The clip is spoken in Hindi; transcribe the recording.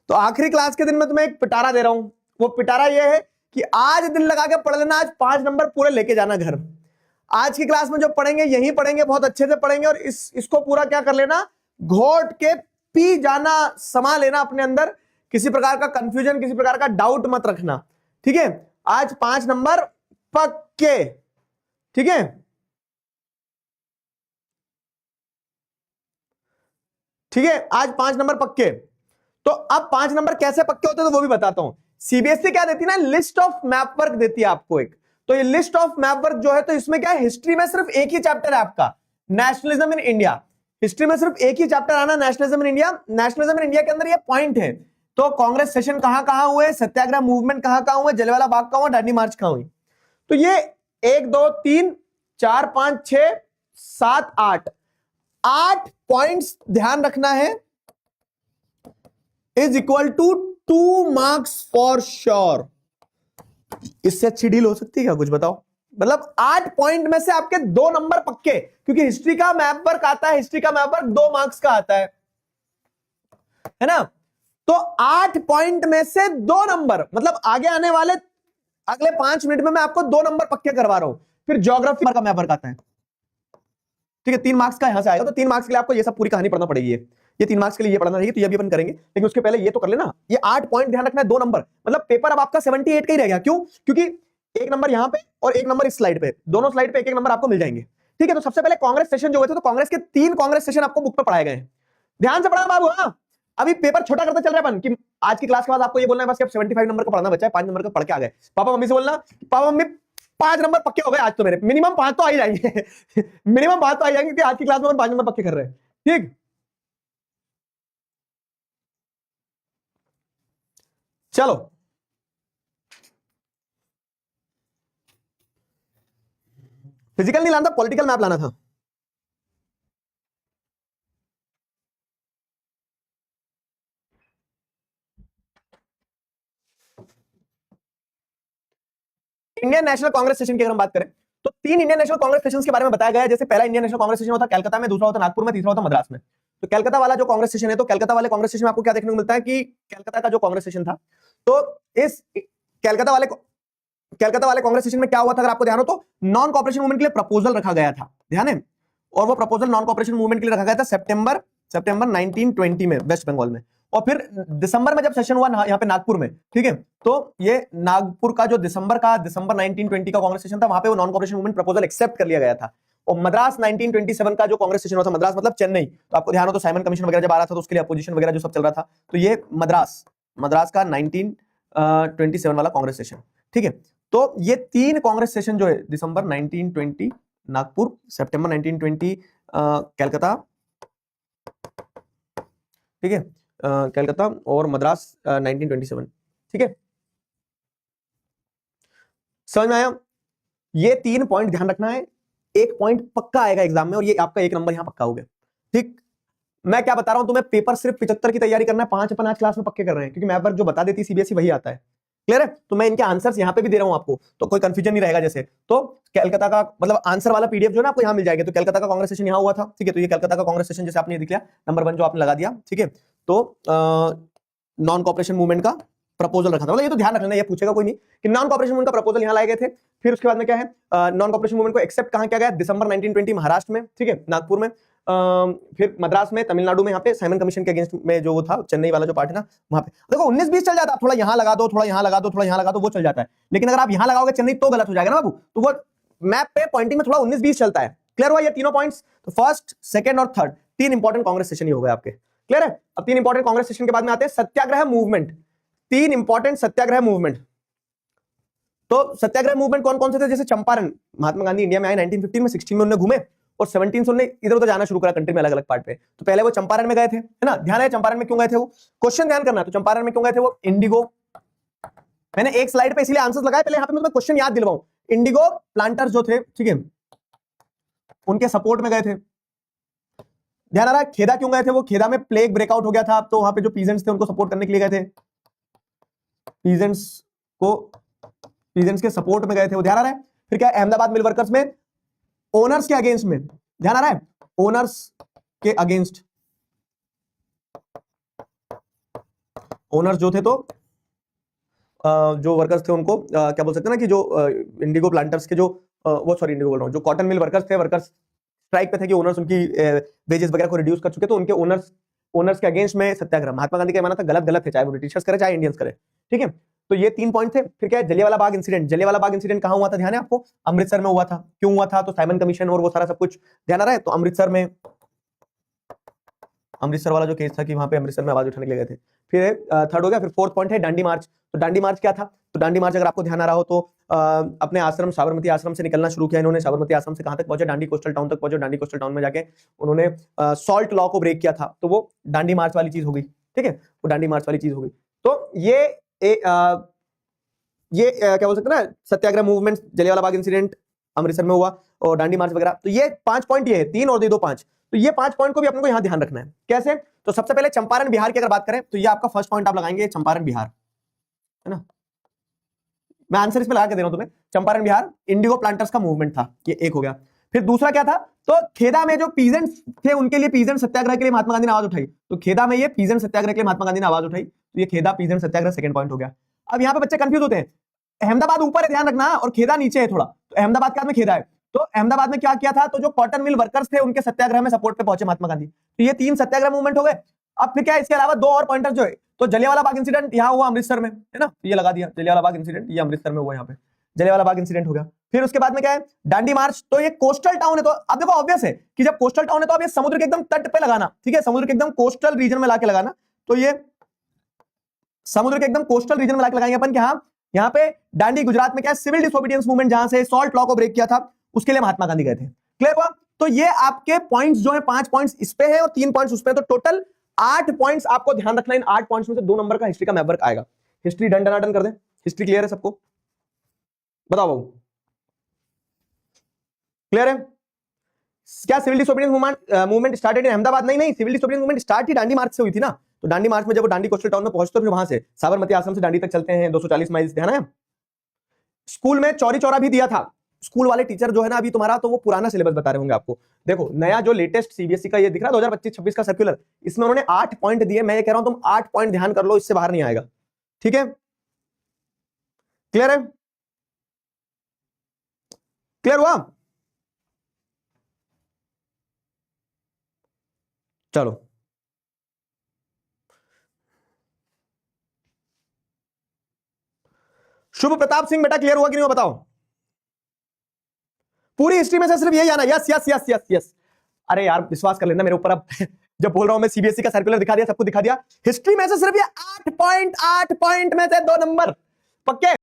तो आखिरी क्लास के दिन में तुम्हें एक पिटारा दे रहा हूं। वो पिटारा ये है कि आज दिन लगा के पढ़ लेना, आज 5 नंबर पूरे लेके जाना घर। आज की क्लास में जो पढ़ेंगे यही पढ़ेंगे, बहुत अच्छे से पढ़ेंगे, और इसको पूरा क्या कर लेना, घोट के पी जाना, समा लेना अपने अंदर। किसी प्रकार का कंफ्यूजन, किसी प्रकार का डाउट मत रखना, ठीक है। आज 5 नंबर पक्के, ठीक है। ठीक है, आज 5 नंबर पक्के। तो अब 5 नंबर कैसे पक्के होते हैं तो वो भी बताता हूं। सीबीएसई क्या देती है ना, लिस्ट ऑफ मैप वर्क देती है आपको एक। तो ये लिस्ट ऑफ मैप वर्क जो है, तो इसमें क्या है, हिस्ट्री में सिर्फ एक ही चैप्टर है आपका, नेशनलिज्म इन इंडिया। हिस्ट्री में सिर्फ एक ही चैप्टर आना, nationalism in India. Nationalism in India के अंदर ये पॉइंट है, तो कांग्रेस सेशन कहां कहां हुए, सत्याग्रह मूवमेंट कहां कहां हुए, जलियांवाला बाग कहां हुआ, दांडी मार्च कहां हुई। तो ये 1 2 3 4 5 6 7 8 पॉइंट्स ध्यान रखना है, is equal to 2 marks for sure. इससे अच्छी डील हो सकती है क्या, कुछ बताओ। मतलब 8 पॉइंट में से आपके 2 नंबर पक्के, क्योंकि हिस्ट्री का मैप वर्क आता है, हिस्ट्री का मैप वर्क 2 मार्क्स का आता है ना। तो 8 पॉइंट में से 2 नंबर, मतलब आगे आने वाले अगले 5 मिनट में मैं आपको 2 नंबर पक्के करवा रहा हूं। फिर ज्योग्राफी का मैप वर्क आता है, ठीक है, 3 मार्क्स का यहां से आएगा। तो 3 मार्क्स के लिए आपको ये सब पूरी कहानी पढ़ना पड़ेगी। ये 3 मार्क्स के लिए ये पढ़ना रहेगी, तो ये भी अपन करेंगे, लेकिन उसके पहले ये तो कर लेना। ये 8 पॉइंट ध्यान रखना है, 2 नंबर, मतलब पेपर अब आपका 78 का ही रह गया। क्यों? क्योंकि 1 नंबर यहां पे और 1 नंबर इस स्लाइड पे, दोनों स्लाइड पे 1-1 नंबर आपको मिल जाएंगे, ठीक है। तो सबसे पहले कांग्रेस सेशन जो हुए थे, तो कांग्रेस के 3 कांग्रेस सेशन आपको बुक पे पढ़ाए गए हैं। ध्यान से पढ़ना बाबू। हाँ, अभी पेपर छोटा करते चल रहा है अपन, कि आज की क्लास के बाद आपको ये बोलना है बस कि अब 75 नंबर का पढ़ना बचा है, 5 नंबर का पढ़ के आ गए। पापा मम्मी से बोलना, पापा मम्मी 5 नंबर पक्के हो गए आज तो मेरे, मिनिमम 5 तो आ ही जाएंगे मिनिमम 5 तो आ ही जाएंगे, क्योंकि आज की क्लास में 5 नंबर पक्के कर रहे हैं, ठीक। चलो, फिजिकल नहीं लाना था, पॉलिटिकल मैप लाना था। इंडियन नेशनल कांग्रेस सेशन की अगर हम बात करें, तो 3 इंडियन नेशनल कांग्रेस सेशन के बारे में बताया गया है। जैसे पहला इंडियन नेशनल कांग्रेस सेशन होता कलकत्ता में, दूसरा होता नागपुर में, तीसरा होता मद्रास में। तो कलकत्ता वाला जो कांग्रेस सेशन है, तो कलकत्ता वाले कांग्रेस सेशन में आपको क्या देखने को मिलता है कि कलकत्ता का जो कांग्रेस सेशन था, तो इस कलकत्ता वाले कांग्रेस सेशन में क्या हुआ था, अगर आपको ध्यान हो तो नॉन कॉपरेशन मूवमेंट के लिए प्रपोजल रखा गया था, ध्यान है। और वो प्रपोजल नॉन कॉपरेशन मूवमेंट के लिए रखा गया था सितंबर 1920 में वेस्ट बंगाल में। और फिर दिसंबर में जब सेशन हुआ यहाँ पे नागपुर में, ठीक है, तो ये नागपुर का जो दिसंबर 1920 का कांग्रेस सेशन था, वहां पे वो non cooperation movement proposal accept कर लिया गया था। और मद्रास 1927 का जो कांग्रेस सेशन हुआ था, मद्रास मतलब चेन्नई, तो आपको ध्यान हो तो साइमन कमीशन वगैरह जब आ रहा था, तो उसके लिए अपोजिशन वगैरह जो सब चल रहा था, तो ये मद्रास का 1927 वाला कांग्रेस सेशन, ठीक है। तो ये 3 कांग्रेस सेशन जो है, दिसंबर 1920 नागपुर, सितंबर 1920 कलकत्ता, ठीक है, कलकत्ता, और मद्रास 1927, ठीक है। समझ में आया? ये 3 पॉइंट ध्यान रखना है, 1 पॉइंट पक्का आएगा एग्जाम में, और ये आपका 1 नंबर यहां पक्का हो गया, ठीक। मैं क्या बता रहा हूं तुम्हें, पेपर सिर्फ 75 की तैयारी करना है, 5 अपन आज क्लास में पक्के कर रहे हैं, क्योंकि मैप वर्क जो बता देती सीबीएसई वही आता है। क्लियर है? तो मैं इनके आंसर्स यहां पे भी दे रहा हूं आपको, तो कोई कंफ्यूजन नहीं रहेगा। जैसे तो कलकत्ता का मतलब आंसर वाला पीडीएफ जो है ना आपको यहां मिल जाएगा। तो कलकत्ता का कांग्रेस सेशन यहां हुआ था, ठीक है। तो ये कलकत्ता का कांग्रेस सेशन जैसे आपने ये दिख लिया, नंबर 1 जो आपने लगा दिया, ठीक है। तो नॉन कॉपरेशन मूवमेंट का प्रपोजल रखा था, मतलब ये तो ध्यान रखना, ये पूछेगा कोई नहीं कि नॉन कॉपरेशन मूवमेंट का प्रपोजल यहां लाए गए थे। फिर उसके बाद में क्या है, नॉन कॉपरेशन मूवमेंट को एक्सेप्ट कहां किया गया, दिसंबर 1920 महाराष्ट्र में, ठीक है, नागपुर में, फिर मद्रास में, तमिलनाडु में, यहाँ पे साइमन कमीशन के अगेंस्ट में जो वो था, चेन्नई वाला जो पार्ट है ना, वहां पे देखो 19-20 चल जाता है, थोड़ा यहां लगा दो, थोड़ा यहां लगा दो, थोड़ा यहां लगा दो, वो चल जाता है। लेकिन अगर आप यहां लगाओगे चेन्नई तो गलत हो जाएगा ना बाबू, तो वो मैप पे पॉइंटिंग में थोड़ा 19-20 चलता है। क्लियर हुआ ये तीनों पॉइंट्स? तो फर्स्ट, सेकंड और थर्ड 3 इंपॉर्टेंट कांग्रेस सेशन ही हो गए आपके। क्लियर है? अब 3 इंपॉर्टेंट कांग्रेस सेशन के बाद में आते हैं सत्याग्रह मूवमेंट। 3 इंपॉर्टेंट सत्याग्रह मूवमेंट। तो सत्याग्रह मूवमेंट कौन कौन से थे? जैसे चंपारण, महात्मा गांधी इंडिया में आए 1915 में, 16 में उन्होंने घूमे, और 17 से उन्होंने इधर उधर जाना शुरू करा कंट्री में अलग अलग पार्ट पे। तो पहले वो चंपारण में गए थे, है ना, ध्यान है चंपारण में क्यों गए थे वो, क्वेश्चन ध्यान करना। तो चंपारण में क्यों गए थे वो, इंडिगो, मैंने एक स्लाइड पे इसलिए आंसर्स लगाए, पहले यहां पे मैं तुम्हें क्वेश्चन याद दिलवाऊं। इंडिगो प्लांटर्स जो थे, ठीक है, उनके सपोर्ट में गए थे। ध्यान आ रहा है? खेदा क्यों गए थे वो, खेदा में प्लेग ब्रेकआउट हो गया था, तो वहां पे जो पीजेंट्स थे उनको सपोर्ट करने के लिए गए थे, पीजेंट्स के सपोर्ट में गए थे वो, ध्यान आ रहा है? फिर क्या, अहमदाबाद मिल वर्कर्स में ओनर्स के अगेंस्ट में, ध्यान आ रहा है, ओनर्स के अगेंस्ट, ओनर्स जो थे तो जो वर्कर्स थे उनको क्या बोल सकते हैं ना कि जो इंडिगो प्लांटर्स के जो वो सॉरी इंडिगो बोल रहा हूँ, जो कॉटन मिल वर्कर्स थे, वर्कर्स स्ट्राइक पे थे कि ओनर्स उनकी वेजेस वगैरह को रिड्यूस कर चुके, तो उनके ओनर्स के अगेंस्ट में सत्याग्रह। महात्मा गांधी का माना था गलत गलत है, चाहे वो ब्रिटिशर्स करे चाहे इंडियंस करे, ठीक है। तो ये 3 पॉइंट थे। फिर क्या है, जलियांवाला बाग इंसिडेंट। जलियांवाला बाग इंसिडेंट कहां हुआ था, ध्यान है आपको? अमृतसर में हुआ था। क्यों हुआ था? तो साइमन कमीशन और वो सारा सब कुछ ध्यान आ रहा है। तो अमृतसर वाला जो केस था कि वहां पे अमृतसर में आवाज उठाने के लिए गए थे। फिर थर्ड हो गया। फिर फोर्थ पॉइंट है दांडी मार्च। तो दांडी मार्च क्या था? तो दांडी मार्च अगर आपको ध्यान आ रहा हो तो अपने आश्रम साबरमती आश्रम से निकलना शुरू किया इन्होंने। साबरमती आश्रम से कहां तक पहुंचे? दांडी कोस्टल टाउन तक पहुंचे। दांडी कोस्टल टाउन में जाके उन्होंने सॉल्ट लॉ को ब्रेक किया था, तो वो दांडी मार्च वाली चीज हो गई, ठीक है। वो दांडी मार्च वाली चीज हो गई। तो ये क्या बोल सकते हैं ना, सत्याग्रह मूवमेंट, जलियांवाला बाग इंसिडेंट अमृतसर में हुआ और दांडी मार्च वगैरह। तो ये 5 पॉइंट ये है, 3 और दे दो 5। तो ये 5 पॉइंट को भी अपने को यहां ध्यान रखना है। कैसे? तो सबसे पहले चंपारण बिहार की अगर बात करें तो ये आपका फर्स्ट पॉइंट आप लगाएंगे, चंपारण बिहार, है ना। मैं आंसर इसमें लगा के दे रहा हूं तुम्हें। चंपारण बिहार इंडिगो प्लांटर्स का मूवमेंट था, ये एक हो गया। फिर दूसरा क्या था? तो खेदा में जो पीजेंट्स थे उनके लिए पीजेंट सत्याग्रह के लिए महात्मा गांधी ने आवाज उठाई। तो खेदा में ये पीजेंट सत्याग्रह के लिए महात्मा गांधी ने आवाज उठाई, तो ये खेदा पीजेंट सत्याग्रह सेकंड पॉइंट हो गया। अब यहां पे बच्चे कंफ्यूज होते हैं, अहमदाबाद ऊपर है ध्यान रखना और खेदा नीचे है थोड़ा। तो अहमदाबाद के बाद में खेदा है। तो अहमदाबाद में क्या किया था? तो जो कॉटन मिल वर्कर्स थे उनके सत्याग्रह में सपोर्ट पे पहुंचे महात्मा गांधी। तो ये 3 सत्याग्रह मूवमेंट हो गए। अब फिर क्या है, इसके अलावा 2 और पॉइंटर्स जो है, तो जलियांवाला बाग इंसिडेंट यहां हुआ अमृतसर में, है ना, ये लगा दिया। जलियांवाला बाग इंसिडेंट ये अमृतसर में हुआ, यहां पे जलियांवाला बाग इंसिडेंट हो गया। फिर उसके बाद में क्या है, दांडी मार्च। तो ये कोस्टल टाउन है, तो अब देखो ऑब्वियस है कि जब कोस्टल टाउन है तो अब ये समुद्र के एकदम तट पे लगाना, ठीक है, समुद्र के एकदम कोस्टल रीजन में लाके लगाना। तो ये समुद्र के एकदम कोस्टल रीजन में लाके लगाएंगे अपन कि हाँ यहाँ पे दांडी गुजरात में क्या है, सिविल डिसोबीडियंस मूवमेंट जहां से सॉल्ट लॉ को ब्रेक किया था उसके लिए महात्मा गांधी गए थे। क्लियर हुआ? तो ये आपके पॉइंट्स जो है 5 पॉइंट्स इस पे है और 3 पॉइंट्स उस पे, तो टोटल 8 पॉइंट्स आपको ध्यान रखना। इन 8 पॉइंट्स में से 2 नंबर का हिस्ट्री का मैप वर्क आएगा। हिस्ट्री डन डन कर दें। हिस्ट्री क्लियर है सबको? बताओ बाबू, क्लियर है? क्या civil disobedience movement started in Ahmedabad? नहीं, सिविल डिसोबीडियंस मूवमेंट स्टार्ट ही दांडी मार्च से हुई थी ना। तो दांडी मार्च में जब वो दांडी कोस्टल टाउन में पहुंचते हैं, वहां से साबरमती आश्रम से दांडी तक चलते हैं 240 माइल्स, ध्यान है। स्कूल में चौरी चौरा भी दिया था। स्कूल वाले टीचर जो है ना अभी तुम्हारा, तो वो पुराना सिलेबस बता रहे होंगे आपको। देखो नया जो लेटेस्ट सीबीएसई का ये दिख रहा है 2025-26 का सर्कुलर, इसमें उन्होंने 8 पॉइंट दिए। मैं ये कह रहा हूं तुम 8 पॉइंट ध्यान कर लो, इससे बाहर नहीं आएगा, ठीक है। क्लियर है? क्लियर हुआ? चलो शुभ प्रताप सिंह बेटा क्लियर हुआ कि नहीं, बताओ। पूरी हिस्ट्री में से सिर्फ यही आना, yes yes yes yes yes. अरे यार विश्वास कर लेना मेरे ऊपर, अब जब बोल रहा हूं मैं सीबीएसई का सर्कुलर दिखा दिया, सबको दिखा दिया। हिस्ट्री में से सिर्फ ये 8 पॉइंट में से 2 नंबर पक्के।